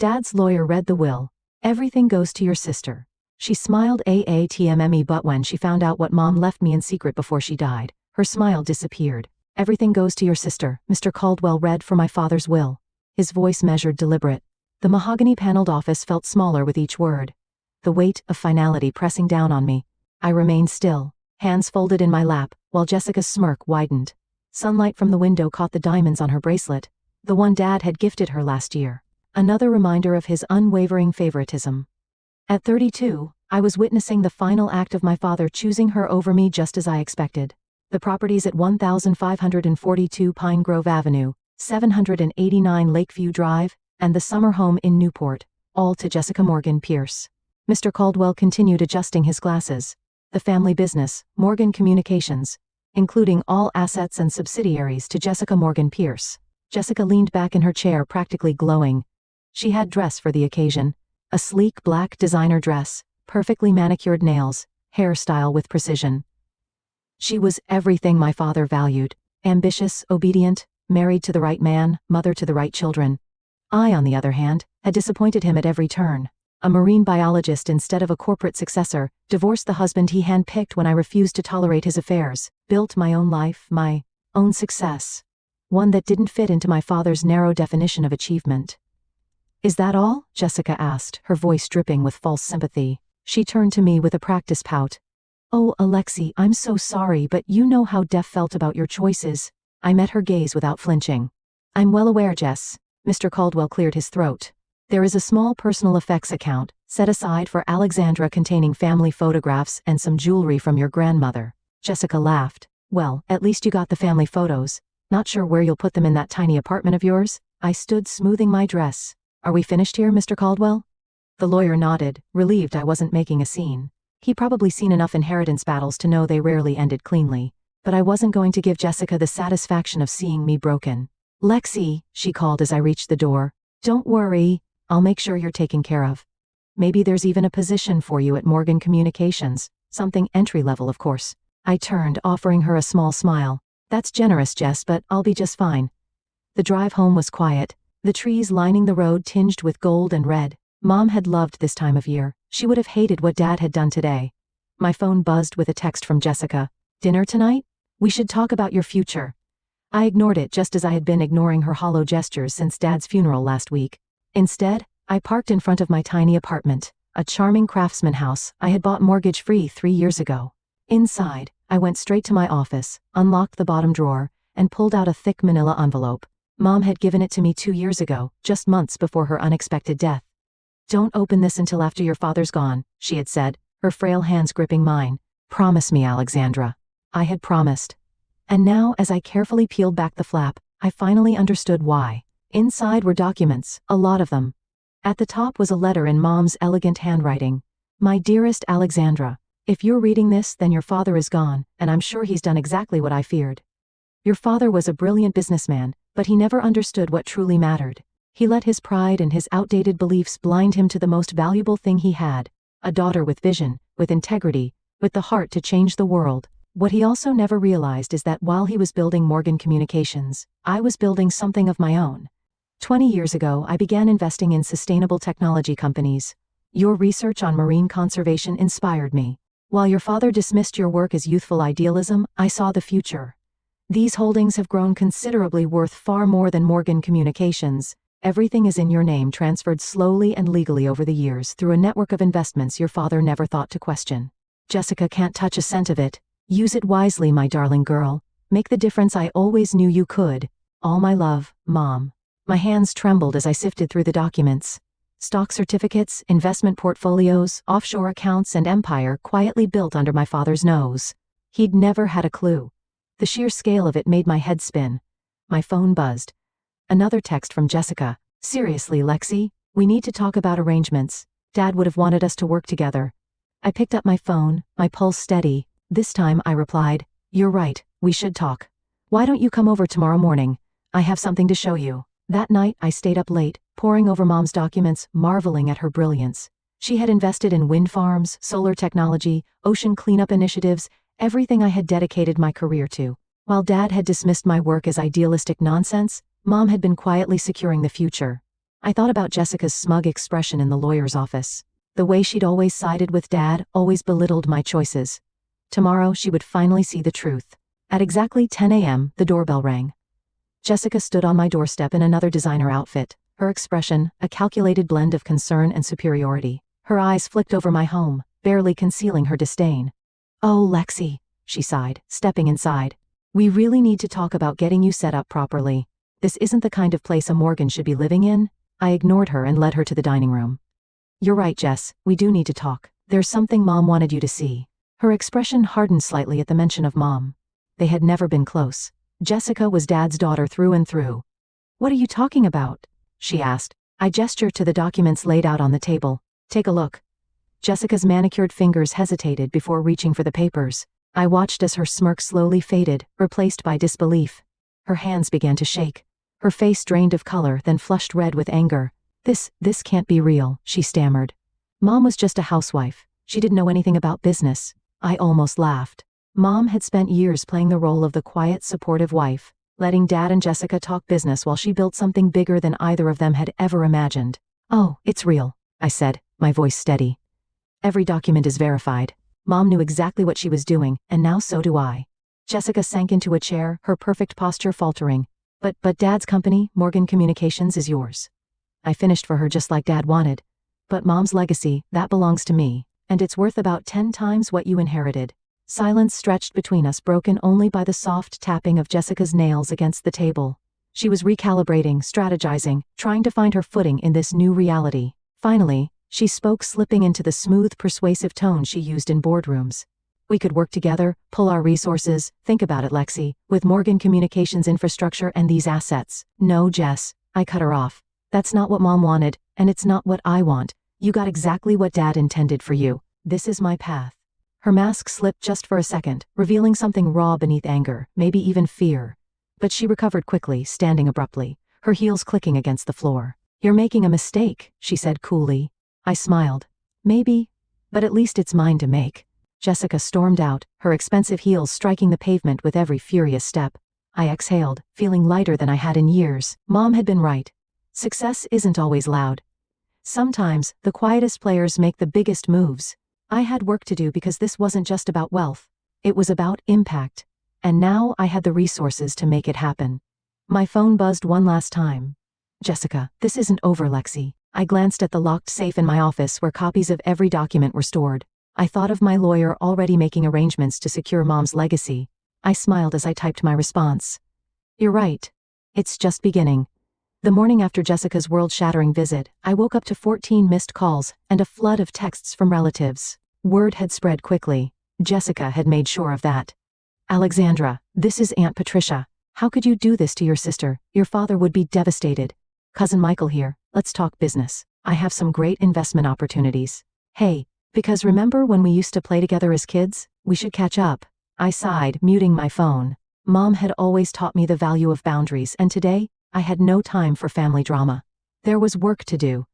Dad's lawyer read the will. Everything goes to your sister. She smiled AATMME, but when she found out what Mom left me in secret before she died, her smile disappeared. Everything goes to your sister, Mr. Caldwell read for my father's will. His voice measured, deliberate. The mahogany-paneled office felt smaller with each word. The weight of finality pressing down on me. I remained still, hands folded in my lap, while Jessica's smirk widened. Sunlight from the window caught the diamonds on her bracelet, the one Dad had gifted her last year. Another reminder of his unwavering favoritism. At 32, I was witnessing the final act of my father choosing her over me, just as I expected. The properties at 1542 Pine Grove Avenue, 789 Lakeview Drive, and the summer home in Newport, all to Jessica Morgan Pierce. Mr. Caldwell continued adjusting his glasses. The family business, Morgan Communications, including all assets and subsidiaries, to Jessica Morgan Pierce. Jessica leaned back in her chair, practically glowing. She had dress for the occasion. A sleek black designer dress, perfectly manicured nails, hairstyle with precision. She was everything my father valued. Ambitious, obedient, married to the right man, mother to the right children. I, on the other hand, had disappointed him at every turn. A marine biologist instead of a corporate successor, divorced the husband he handpicked when I refused to tolerate his affairs, built my own life, my own success. One that didn't fit into my father's narrow definition of achievement. Is that all? Jessica asked, her voice dripping with false sympathy. She turned to me with a practiced pout. Oh, Alexi, I'm so sorry, but you know how Def felt about your choices. I met her gaze without flinching. I'm well aware, Jess. Mr. Caldwell cleared his throat. There is a small personal effects account, set aside for Alexandra, containing family photographs and some jewelry from your grandmother. Jessica laughed. Well, at least you got the family photos. Not sure where you'll put them in that tiny apartment of yours? I stood, smoothing my dress. Are we finished here, Mr. Caldwell? The lawyer nodded, relieved I wasn't making a scene. He'd probably seen enough inheritance battles to know they rarely ended cleanly. But I wasn't going to give Jessica the satisfaction of seeing me broken. Lexi, she called as I reached the door. Don't worry, I'll make sure you're taken care of. Maybe there's even a position for you at Morgan Communications, something entry-level, of course. I turned, offering her a small smile. That's generous, Jess, but I'll be just fine. The drive home was quiet, the trees lining the road tinged with gold and red. Mom had loved this time of year. She would have hated what Dad had done today. My phone buzzed with a text from Jessica. Dinner tonight? We should talk about your future. I ignored it, just as I had been ignoring her hollow gestures since Dad's funeral last week. Instead, I parked in front of my tiny apartment, a charming craftsman house I had bought mortgage-free 3 years ago. Inside, I went straight to my office, unlocked the bottom drawer, and pulled out a thick manila envelope. Mom had given it to me 2 years ago, just months before her unexpected death. Don't open this until after your father's gone, she had said, her frail hands gripping mine. Promise me, Alexandra. I had promised. And now, as I carefully peeled back the flap, I finally understood why. Inside were documents, a lot of them. At the top was a letter in Mom's elegant handwriting. My dearest Alexandra, if you're reading this, then your father is gone, and I'm sure he's done exactly what I feared. Your father was a brilliant businessman, but he never understood what truly mattered. He let his pride and his outdated beliefs blind him to the most valuable thing he had, a daughter with vision, with integrity, with the heart to change the world. What he also never realized is that while he was building Morgan Communications, I was building something of my own. 20 years ago, I began investing in sustainable technology companies. Your research on marine conservation inspired me. While your father dismissed your work as youthful idealism, I saw the future. These holdings have grown considerably, worth far more than Morgan Communications. Everything is in your name, transferred slowly and legally over the years through a network of investments your father never thought to question. Jessica can't touch a cent of it. Use it wisely, my darling girl. Make the difference I always knew you could. All my love, Mom. My hands trembled as I sifted through the documents. Stock certificates, investment portfolios, offshore accounts, and empire quietly built under my father's nose. He'd never had a clue. The sheer scale of it made my head spin. My phone buzzed. Another text from Jessica. Seriously, Lexi, we need to talk about arrangements. Dad would have wanted us to work together. I picked up my phone, my pulse steady. This time I replied, you're right, we should talk. Why don't you come over tomorrow morning? I have something to show you. That night I stayed up late, poring over Mom's documents, marveling at her brilliance. She had invested in wind farms, solar technology, ocean cleanup initiatives, everything I had dedicated my career to. While Dad had dismissed my work as idealistic nonsense, Mom had been quietly securing the future. I thought about Jessica's smug expression in the lawyer's office. The way she'd always sided with Dad, always belittled my choices. Tomorrow she would finally see the truth. At exactly 10 a.m., the doorbell rang. Jessica stood on my doorstep in another designer outfit, her expression a calculated blend of concern and superiority. Her eyes flicked over my home, barely concealing her disdain. "Oh, Lexi," she sighed, stepping inside. "We really need to talk about getting you set up properly. This isn't the kind of place a Morgan should be living in." I ignored her and led her to the dining room. "You're right, Jess, we do need to talk. There's something Mom wanted you to see." Her expression hardened slightly at the mention of Mom. They had never been close. Jessica was Dad's daughter through and through. "What are you talking about?" she asked. I gestured to the documents laid out on the table. "Take a look." Jessica's manicured fingers hesitated before reaching for the papers. I watched as her smirk slowly faded, replaced by disbelief. Her hands began to shake. Her face drained of color, then flushed red with anger. This can't be real," she stammered. "Mom was just a housewife. She didn't know anything about business." I almost laughed. Mom had spent years playing the role of the quiet, supportive wife, letting Dad and Jessica talk business while she built something bigger than either of them had ever imagined. "Oh, it's real," I said, my voice steady. "Every document is verified. Mom knew exactly what she was doing, and now so do I." Jessica sank into a chair, her perfect posture faltering. But Dad's company, Morgan Communications, is yours." I finished for her just like Dad wanted. "But Mom's legacy, that belongs to me, and it's worth about 10 times what you inherited." Silence stretched between us, broken only by the soft tapping of Jessica's nails against the table. She was recalibrating, strategizing, trying to find her footing in this new reality. Finally, she spoke, slipping into the smooth, persuasive tone she used in boardrooms. "We could work together, pull our resources. Think about it, Lexi, with Morgan Communications infrastructure and these assets." "No, Jess," I cut her off. "That's not what Mom wanted, and it's not what I want. You got exactly what Dad intended for you. This is my path." Her mask slipped just for a second, revealing something raw beneath anger, maybe even fear. But she recovered quickly, standing abruptly, her heels clicking against the floor. "You're making a mistake," she said coolly. I smiled. "Maybe, but at least it's mine to make." Jessica stormed out, her expensive heels striking the pavement with every furious step. I exhaled, feeling lighter than I had in years. Mom had been right. Success isn't always loud. Sometimes, the quietest players make the biggest moves. I had work to do because this wasn't just about wealth. It was about impact. And now I had the resources to make it happen. My phone buzzed one last time. "Jessica, this isn't over, Lexi." I glanced at the locked safe in my office where copies of every document were stored. I thought of my lawyer already making arrangements to secure Mom's legacy. I smiled as I typed my response. "You're right. It's just beginning." The morning after Jessica's world-shattering visit, I woke up to 14 missed calls and a flood of texts from relatives. Word had spread quickly. Jessica had made sure of that. "Alexandra, this is Aunt Patricia. How could you do this to your sister? Your father would be devastated. Cousin Michael here, let's talk business. I have some great investment opportunities. Hey, because remember when we used to play together as kids? We should catch up." I sighed, muting my phone. Mom had always taught me the value of boundaries, and today, I had no time for family drama. There was work to do.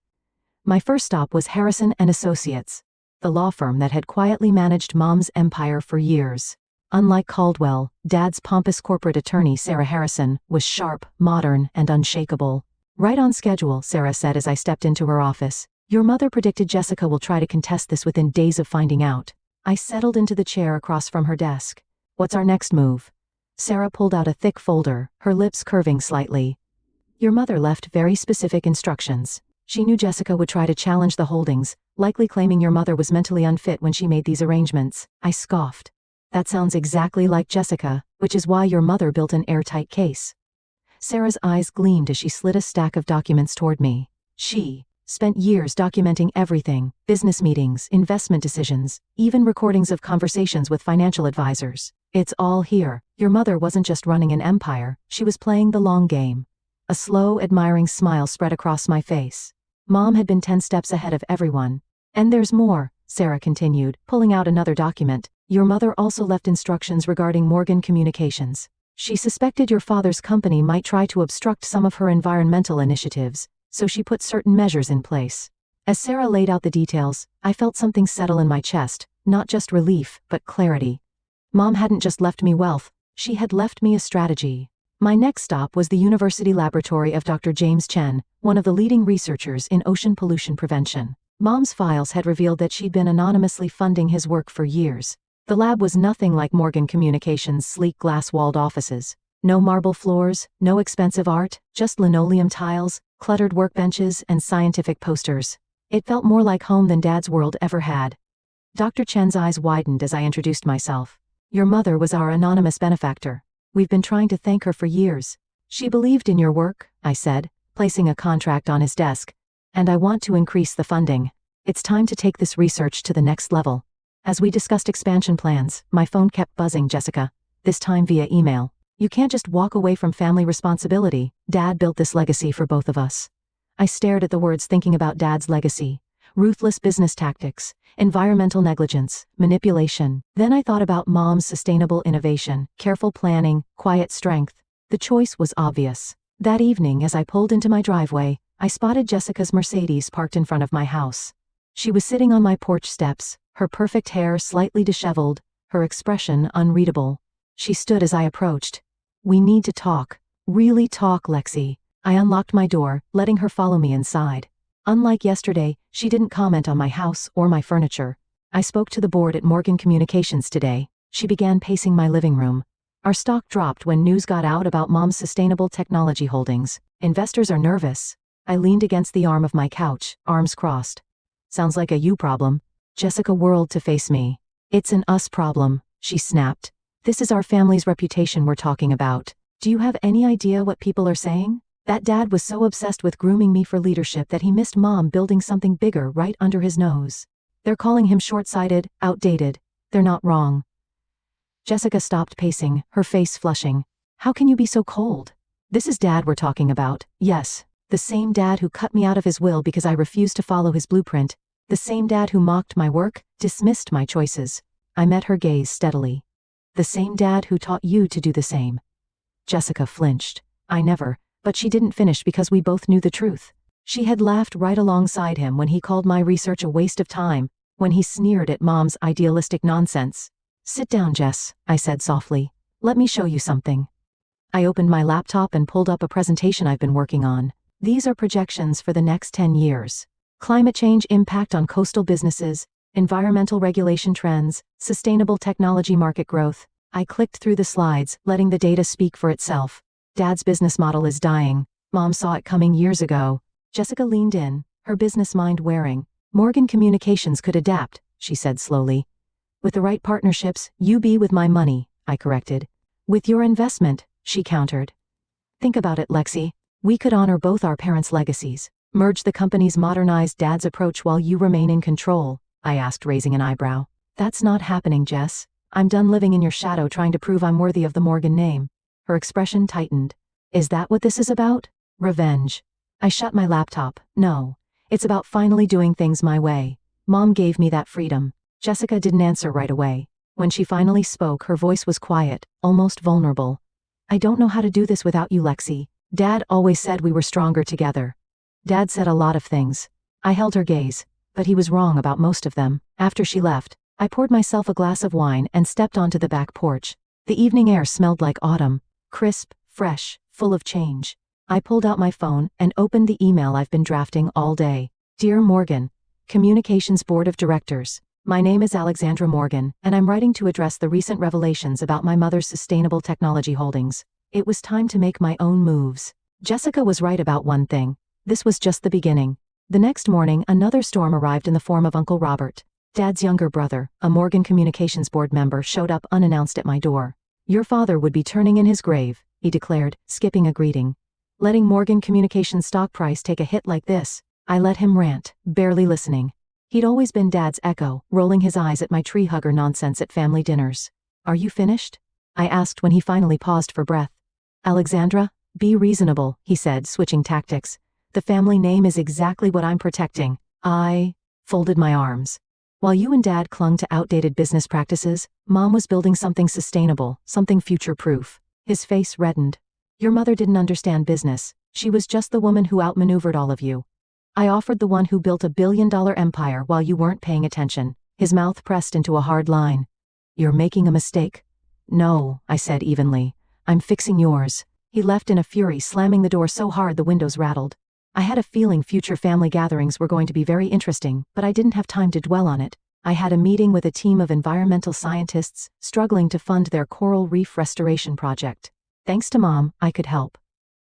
My first stop was Harrison and Associates, the law firm that had quietly managed Mom's empire for years. Unlike Caldwell, Dad's pompous corporate attorney Sarah Harrison was sharp, modern, and unshakable. "Right on schedule," Sarah said as I stepped into her office. "Your mother predicted Jessica will try to contest this within days of finding out." I settled into the chair across from her desk. "What's our next move?" Sarah pulled out a thick folder, her lips curving slightly. "Your mother left very specific instructions. She knew Jessica would try to challenge the holdings, likely claiming your mother was mentally unfit when she made these arrangements." I scoffed. "That sounds exactly like Jessica, which is why your mother built an airtight case." Sarah's eyes gleamed as she slid a stack of documents toward me. She spent years documenting everything: business meetings, investment decisions, even recordings of conversations with financial advisors. "It's all here. Your mother wasn't just running an empire, she was playing the long game." A slow, admiring smile spread across my face. Mom had been 10 steps ahead of everyone. "And there's more," Sarah continued, pulling out another document. "Your mother also left instructions regarding Morgan Communications. She suspected your father's company might try to obstruct some of her environmental initiatives, so she put certain measures in place." As Sarah laid out the details, I felt something settle in my chest, not just relief, but clarity. Mom hadn't just left me wealth, she had left me a strategy. My next stop was the University Laboratory of Dr. James Chen, one of the leading researchers in ocean pollution prevention. Mom's files had revealed that she'd been anonymously funding his work for years. The lab was nothing like Morgan Communications' sleek glass-walled offices. No marble floors, no expensive art, just linoleum tiles, cluttered workbenches, and scientific posters. It felt more like home than Dad's world ever had. Dr. Chen's eyes widened as I introduced myself. Your mother was our anonymous benefactor. We've been trying to thank her for years. She believed in your work, I said, placing a contract on his desk. And I want to increase the funding. It's time to take this research to the next level. As we discussed expansion plans, my phone kept buzzing, Jessica. This time via email. You can't just walk away from family responsibility. Dad built this legacy for both of us. I stared at the words, thinking about Dad's legacy. Ruthless business tactics, environmental negligence, manipulation. Then I thought about Mom's sustainable innovation, careful planning, quiet strength. The choice was obvious. That evening, as I pulled into my driveway, I spotted Jessica's Mercedes parked in front of my house. She was sitting on my porch steps, her perfect hair slightly disheveled, her expression unreadable. She stood as I approached. We need to talk. Really talk, Lexi. I unlocked my door, letting her follow me inside. Unlike yesterday, she didn't comment on my house or my furniture. I spoke to the board at Morgan Communications today. She began pacing my living room. Our stock dropped when news got out about Mom's sustainable technology holdings. Investors are nervous. I leaned against the arm of my couch, arms crossed. Sounds like a you problem. Jessica whirled to face me. It's an us problem, she snapped. This is our family's reputation we're talking about. Do you have any idea what people are saying? That Dad was so obsessed with grooming me for leadership that he missed Mom building something bigger right under his nose. They're calling him short-sighted, outdated. They're not wrong. Jessica stopped pacing, her face flushing. How can you be so cold? This is Dad we're talking about. Yes, the same Dad who cut me out of his will because I refused to follow his blueprint. The same Dad who mocked my work, dismissed my choices. I met her gaze steadily. The same Dad who taught you to do the same. Jessica flinched. I never, but she didn't finish because we both knew the truth. She had laughed right alongside him when he called my research a waste of time, when he sneered at Mom's idealistic nonsense. Sit down, Jess, I said softly. Let me show you something. I opened my laptop and pulled up a presentation I've been working on. These are projections for the next 10 years. Climate change impact on coastal businesses, environmental regulation trends, sustainable technology market growth. I clicked through the slides, letting the data speak for itself. Dad's business model is dying. Mom saw it coming years ago. Jessica leaned in, her business mind wearing. Morgan Communications could adapt, she said slowly. With the right partnerships, you be with my money, I corrected. With your investment, she countered. Think about it, Lexi. We could honor both our parents' legacies. Merge the companies, modernize Dad's approach while you remain in control, I asked, raising an eyebrow. That's not happening, Jess. I'm done living in your shadow trying to prove I'm worthy of the Morgan name. Her expression tightened. Is that what this is about? Revenge. I shut my laptop. No. It's about finally doing things my way. Mom gave me that freedom. Jessica didn't answer right away. When she finally spoke, her voice was quiet, almost vulnerable. I don't know how to do this without you, Lexi. Dad always said we were stronger together. Dad said a lot of things. I held her gaze, but he was wrong about most of them. After she left, I poured myself a glass of wine and stepped onto the back porch. The evening air smelled like autumn, crisp, fresh, full of change. I pulled out my phone and opened the email I've been drafting all day. Dear Morgan, Communications Board of Directors. My name is Alexandra Morgan, and I'm writing to address the recent revelations about my mother's sustainable technology holdings. It was time to make my own moves. Jessica was right about one thing. This was just the beginning. The next morning, another storm arrived in the form of Uncle Robert. Dad's younger brother, a Morgan Communications Board member, showed up unannounced at my door. Your father would be turning in his grave, he declared, skipping a greeting. Letting Morgan Communications stock price take a hit like this, I let him rant, barely listening. He'd always been Dad's echo, rolling his eyes at my tree hugger nonsense at family dinners. Are you finished? I asked when he finally paused for breath. Alexandra, be reasonable, he said, switching tactics. The family name is exactly what I'm protecting. I folded my arms. While you and Dad clung to outdated business practices, Mom was building something sustainable, something future-proof. His face reddened. Your mother didn't understand business. She was just the woman who outmaneuvered all of you. I offered the one who built a billion-dollar empire while you weren't paying attention. His mouth pressed into a hard line. You're making a mistake. No, I said evenly. I'm fixing yours. He left in a fury, slamming the door so hard the windows rattled. I had a feeling future family gatherings were going to be very interesting, but I didn't have time to dwell on it. I had a meeting with a team of environmental scientists, struggling to fund their coral reef restoration project. Thanks to Mom, I could help.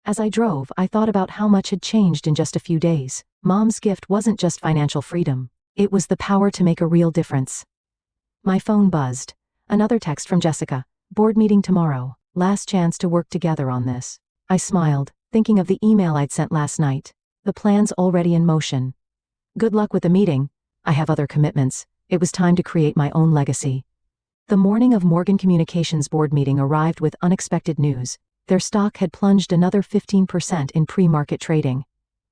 As I drove, I thought about how much had changed in just a few days. Mom's gift wasn't just financial freedom. It was the power to make a real difference. My phone buzzed. Another text from Jessica. Board meeting tomorrow. Last chance to work together on this. I smiled, thinking of the email I'd sent last night. The plan's already in motion. Good luck with the meeting. I have other commitments. It was time to create my own legacy. The morning of Morgan Communications board meeting arrived with unexpected news. Their stock had plunged another 15% in pre-market trading.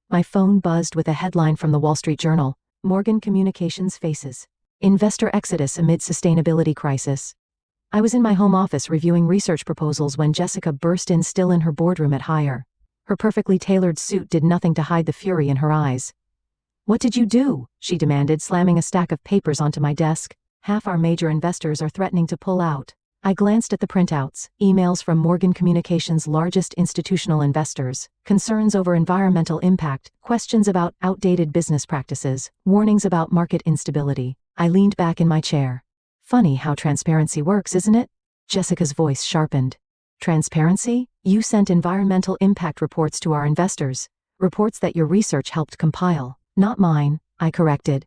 My phone buzzed with a headline from the Wall Street Journal. Morgan Communications faces investor exodus amid sustainability crisis. I was in my home office reviewing research proposals when Jessica burst in, still in her boardroom at Hire. Her perfectly tailored suit did nothing to hide the fury in her eyes. What did you do? She demanded, slamming a stack of papers onto my desk. Half our major investors are threatening to pull out. I glanced at the printouts, emails from Morgan Communications' largest institutional investors, concerns over environmental impact, questions about outdated business practices, warnings about market instability. I leaned back in my chair. Funny how transparency works, isn't it? Jessica's voice sharpened. Transparency? You sent environmental impact reports to our investors. Reports that your research helped compile. Not mine, I corrected.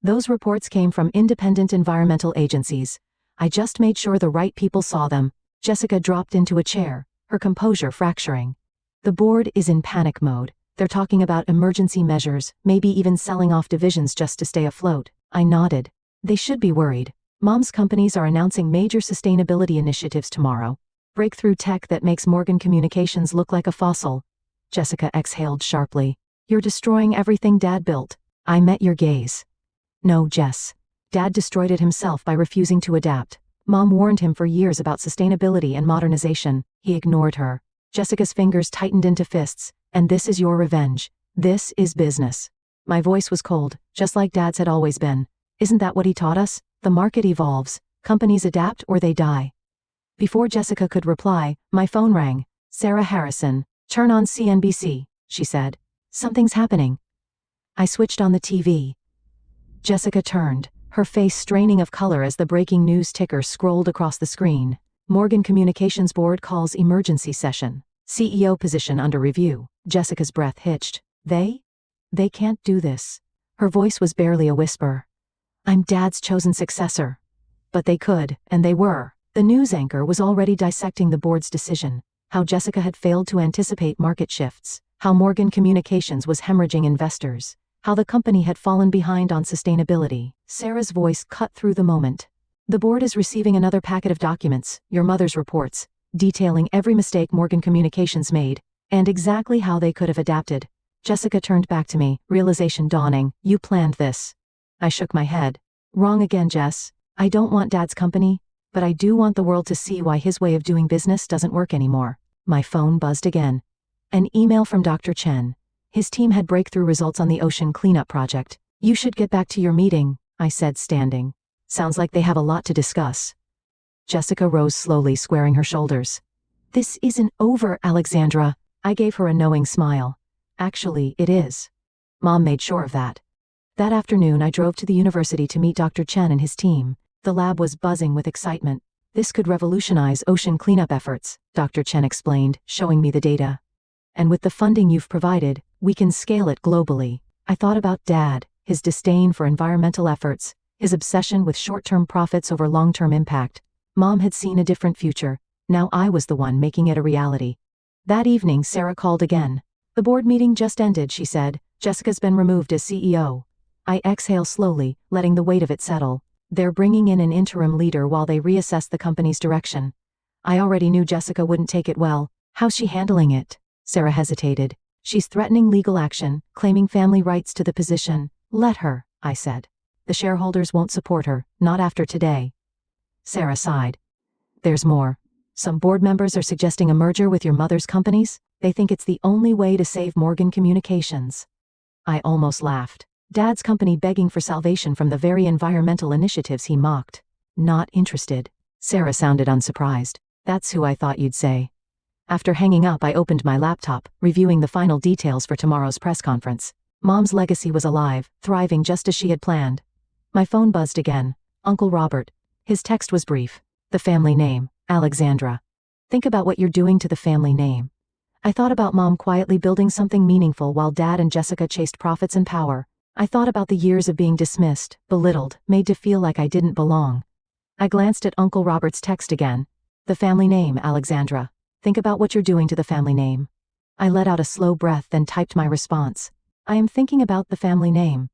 Those reports came from independent environmental agencies. I just made sure the right people saw them. Jessica dropped into a chair, her composure fracturing. The board is in panic mode. They're talking about emergency measures, maybe even selling off divisions just to stay afloat. I nodded. They should be worried. Mom's companies are announcing major sustainability initiatives tomorrow. Breakthrough tech that makes Morgan Communications look like a fossil. Jessica exhaled sharply. You're destroying everything Dad built. I met your gaze. No, Jess. Dad destroyed it himself by refusing to adapt. Mom warned him for years about sustainability and modernization. He ignored her. Jessica's fingers tightened into fists. And this is your revenge. This is business. My voice was cold, just like Dad's had always been. Isn't that what he taught us? The market evolves. Companies adapt or they die. Before Jessica could reply, my phone rang. Sarah Harrison. Turn on CNBC, she said. Something's happening. I switched on the TV. Jessica turned, her face straining of color as the breaking news ticker scrolled across the screen. Morgan Communications Board calls emergency session. CEO position under review. Jessica's breath hitched. They can't do this. Her voice was barely a whisper. I'm Dad's chosen successor. But they could, and they were. The news anchor was already dissecting the board's decision. How Jessica had failed to anticipate market shifts. How Morgan Communications was hemorrhaging investors. How the company had fallen behind on sustainability. Sarah's voice cut through the moment. The board is receiving another packet of documents, your mother's reports, detailing every mistake Morgan Communications made, and exactly how they could have adapted. Jessica turned back to me, realization dawning. You planned this. I shook my head. Wrong again, Jess. I don't want Dad's company, but I do want the world to see why his way of doing business doesn't work anymore. My phone buzzed again. An email from Dr. Chen. His team had breakthrough results on the ocean cleanup project. You should get back to your meeting, I said, standing. Sounds like they have a lot to discuss. Jessica rose slowly, squaring her shoulders. This isn't over, Alexandra. I gave her a knowing smile. Actually, it is. Mom made sure of that. That afternoon I drove to the university to meet Dr. Chen and his team. The lab was buzzing with excitement. This could revolutionize ocean cleanup efforts, Dr. Chen explained, showing me the data. And with the funding you've provided, we can scale it globally. I thought about Dad, his disdain for environmental efforts, his obsession with short-term profits over long-term impact. Mom had seen a different future. Now I was the one making it a reality. That evening Sarah called again. The board meeting just ended, she said. Jessica's been removed as CEO. I exhaled slowly, letting the weight of it settle. They're bringing in an interim leader while they reassess the company's direction. I already knew Jessica wouldn't take it well. How's she handling it? Sarah hesitated. She's threatening legal action, claiming family rights to the position. Let her, I said. The shareholders won't support her, not after today. Sarah sighed. There's more. Some board members are suggesting a merger with your mother's companies. They think it's the only way to save Morgan Communications. I almost laughed. Dad's company begging for salvation from the very environmental initiatives he mocked. Not interested. Sarah sounded unsurprised. That's who I thought you'd say. After hanging up, I opened my laptop, reviewing the final details for tomorrow's press conference. Mom's legacy was alive, thriving just as she had planned. My phone buzzed again. Uncle Robert. His text was brief. The family name, Alexandra. Think about what you're doing to the family name. I thought about Mom quietly building something meaningful while Dad and Jessica chased profits and power. I thought about the years of being dismissed, belittled, made to feel like I didn't belong. I glanced at Uncle Robert's text again. The family name, Alexandra. Think about what you're doing to the family name. I let out a slow breath, then typed my response. I am thinking about the family name.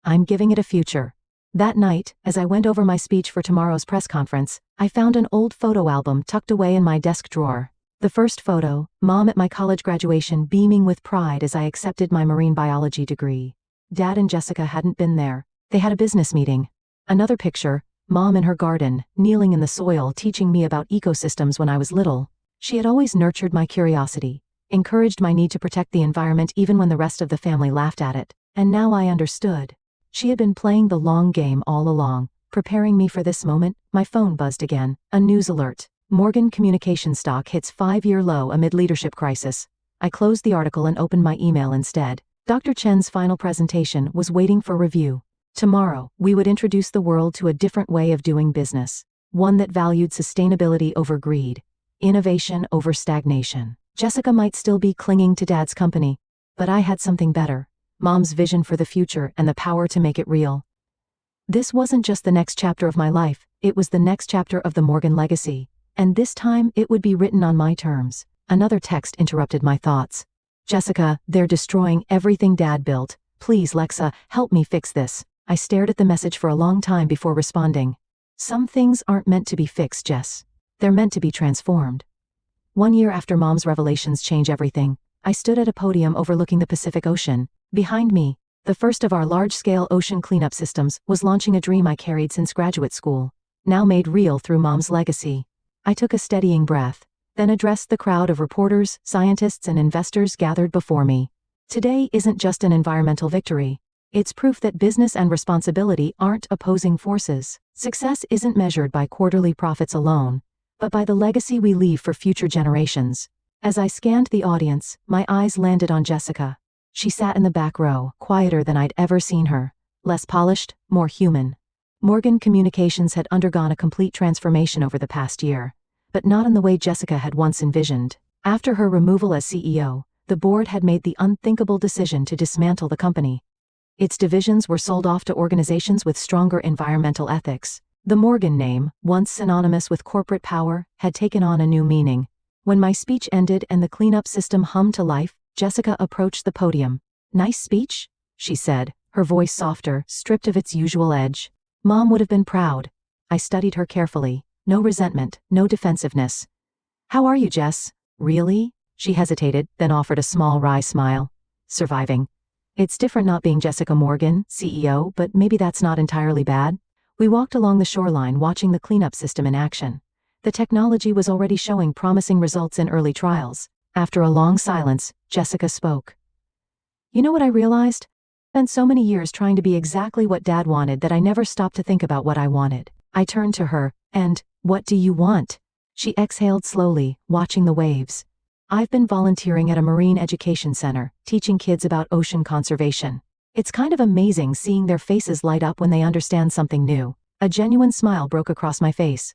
I'm giving it a future. That night, as I went over my speech for tomorrow's press conference, I found an old photo album tucked away in my desk drawer. The first photo, Mom at my college graduation beaming with pride as I accepted my marine biology degree. Dad and Jessica hadn't been there. They had a business meeting. Another picture, Mom in her garden, kneeling in the soil teaching me about ecosystems when I was little. She had always nurtured my curiosity, encouraged my need to protect the environment even when the rest of the family laughed at it, and now I understood. She had been playing the long game all along, preparing me for this moment. My phone buzzed again. A news alert. Morgan Communications stock hits 5-year low amid leadership crisis. I closed the article and opened my email instead. Dr. Chen's final presentation was waiting for review. Tomorrow, we would introduce the world to a different way of doing business. One that valued sustainability over greed. Innovation over stagnation. Jessica might still be clinging to Dad's company, but I had something better. Mom's vision for the future and the power to make it real. This wasn't just the next chapter of my life, it was the next chapter of the Morgan legacy. And this time, it would be written on my terms. Another text interrupted my thoughts. Jessica, they're destroying everything Dad built. Please, Lexa, help me fix this. I stared at the message for a long time before responding. Some things aren't meant to be fixed, Jess. They're meant to be transformed. 1 year after Mom's revelations change everything, I stood at a podium overlooking the Pacific Ocean. Behind me, the first of our large-scale ocean cleanup systems was launching a dream I carried since graduate school, now made real through Mom's legacy. I took a steadying breath, then addressed the crowd of reporters, scientists, and investors gathered before me. Today isn't just an environmental victory. It's proof that business and responsibility aren't opposing forces. Success isn't measured by quarterly profits alone, but by the legacy we leave for future generations. As I scanned the audience, my eyes landed on Jessica. She sat in the back row, quieter than I'd ever seen her. Less polished, more human. Morgan Communications had undergone a complete transformation over the past year, but not in the way Jessica had once envisioned. After her removal as CEO, the board had made the unthinkable decision to dismantle the company. Its divisions were sold off to organizations with stronger environmental ethics. The Morgan name, once synonymous with corporate power, had taken on a new meaning. When my speech ended and the cleanup system hummed to life, Jessica approached the podium. "Nice speech?" she said, her voice softer, stripped of its usual edge. Mom would have been proud. I studied her carefully. No resentment, no defensiveness. "How are you, Jess?" "Really?" She hesitated, then offered a small wry smile. "Surviving. It's different not being Jessica Morgan, CEO, but maybe that's not entirely bad." We walked along the shoreline watching the cleanup system in action. The technology was already showing promising results in early trials. After a long silence, Jessica spoke. "You know what I realized? I spent so many years trying to be exactly what Dad wanted that I never stopped to think about what I wanted." I turned to her, and, "What do you want?" She exhaled slowly, watching the waves. "I've been volunteering at a marine education center, teaching kids about ocean conservation. It's kind of amazing seeing their faces light up when they understand something new." A genuine smile broke across my face.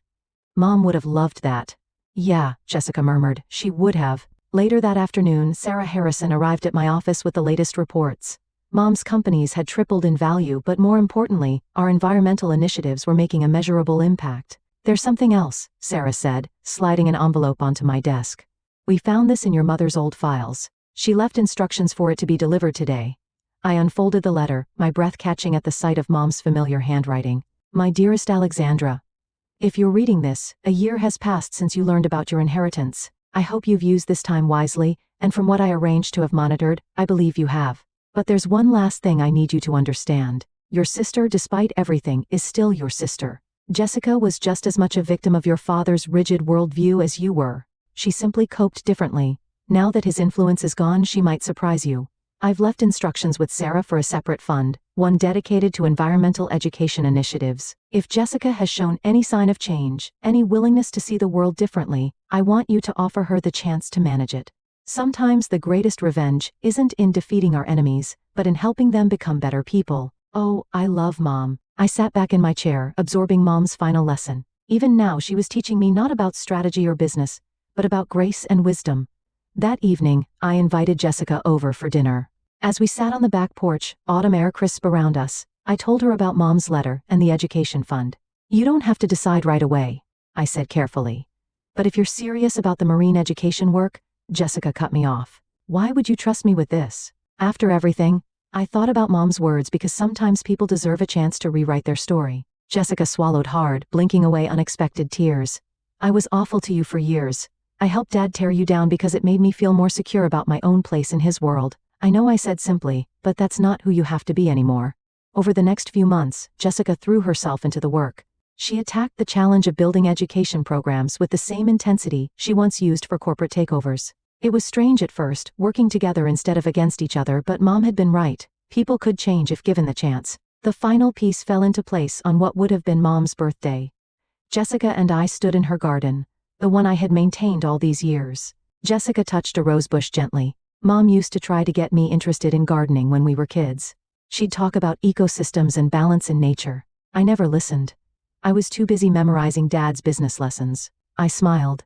"Mom would have loved that." "Yeah," Jessica murmured, "she would have." Later that afternoon, Sarah Harrison arrived at my office with the latest reports. Mom's companies had tripled in value, but more importantly, our environmental initiatives were making a measurable impact. "There's something else," Sarah said, sliding an envelope onto my desk. "We found this in your mother's old files. She left instructions for it to be delivered today." I unfolded the letter, my breath catching at the sight of Mom's familiar handwriting. "My dearest Alexandra, if you're reading this, a year has passed since you learned about your inheritance. I hope you've used this time wisely, and from what I arranged to have monitored, I believe you have. But there's one last thing I need you to understand. Your sister, despite everything, is still your sister. Jessica was just as much a victim of your father's rigid worldview as you were. She simply coped differently. Now that his influence is gone, she might surprise you. I've left instructions with Sarah for a separate fund, one dedicated to environmental education initiatives. If Jessica has shown any sign of change, any willingness to see the world differently, I want you to offer her the chance to manage it. Sometimes the greatest revenge isn't in defeating our enemies, but in helping them become better people. Oh, I love Mom. I sat back in my chair, absorbing Mom's final lesson. Even now she was teaching me not about strategy or business, but about grace and wisdom. That evening, I invited Jessica over for dinner. As we sat on the back porch, autumn air crisp around us, I told her about Mom's letter and the education fund. You don't have to decide right away, I said carefully. But if you're serious about the marine education work, Jessica cut me off. Why would you trust me with this? After everything, I thought about Mom's words because sometimes people deserve a chance to rewrite their story. Jessica swallowed hard, blinking away unexpected tears. I was awful to you for years. I helped Dad tear you down because it made me feel more secure about my own place in his world. I know I said simply, but that's not who you have to be anymore. Over the next few months, Jessica threw herself into the work. She attacked the challenge of building education programs with the same intensity she once used for corporate takeovers. It was strange at first, working together instead of against each other, but Mom had been right. People could change if given the chance. The final piece fell into place on what would have been Mom's birthday. Jessica and I stood in her garden, the one I had maintained all these years. Jessica touched a rosebush gently. Mom used to try to get me interested in gardening when we were kids. She'd talk about ecosystems and balance in nature. I never listened. I was too busy memorizing Dad's business lessons. I smiled.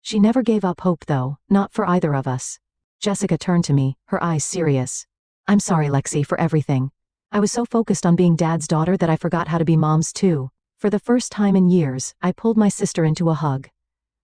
She never gave up hope though, not for either of us. Jessica turned to me, her eyes serious. I'm sorry, Lexi, for everything. I was so focused on being Dad's daughter that I forgot how to be Mom's too. For the first time in years, I pulled my sister into a hug.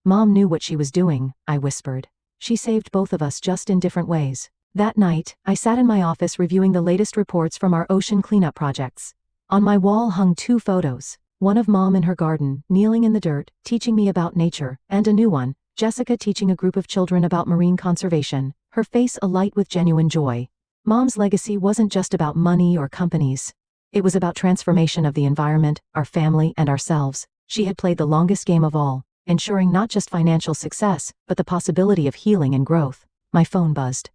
Mom knew what she was doing, I whispered. She saved both of us just in different ways. That night, I sat in my office reviewing the latest reports from our ocean cleanup projects. On my wall hung 2 photos, one of Mom in her garden, kneeling in the dirt, teaching me about nature, and a new one, Jessica teaching a group of children about marine conservation, her face alight with genuine joy. Mom's legacy wasn't just about money or companies. It was about transformation of the environment, our family, and ourselves. She had played the longest game of all, ensuring not just financial success, but the possibility of healing and growth. My phone buzzed.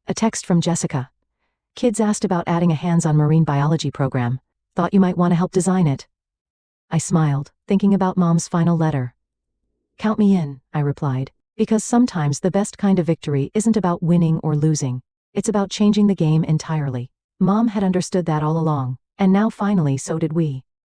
A text from Jessica. Kids asked about adding a hands-on marine biology program. Thought you might want to help design it. I smiled, thinking about Mom's final letter. Count me in, I replied, because sometimes the best kind of victory isn't about winning or losing. It's about changing the game entirely. Mom had understood that all along, and now finally so did we.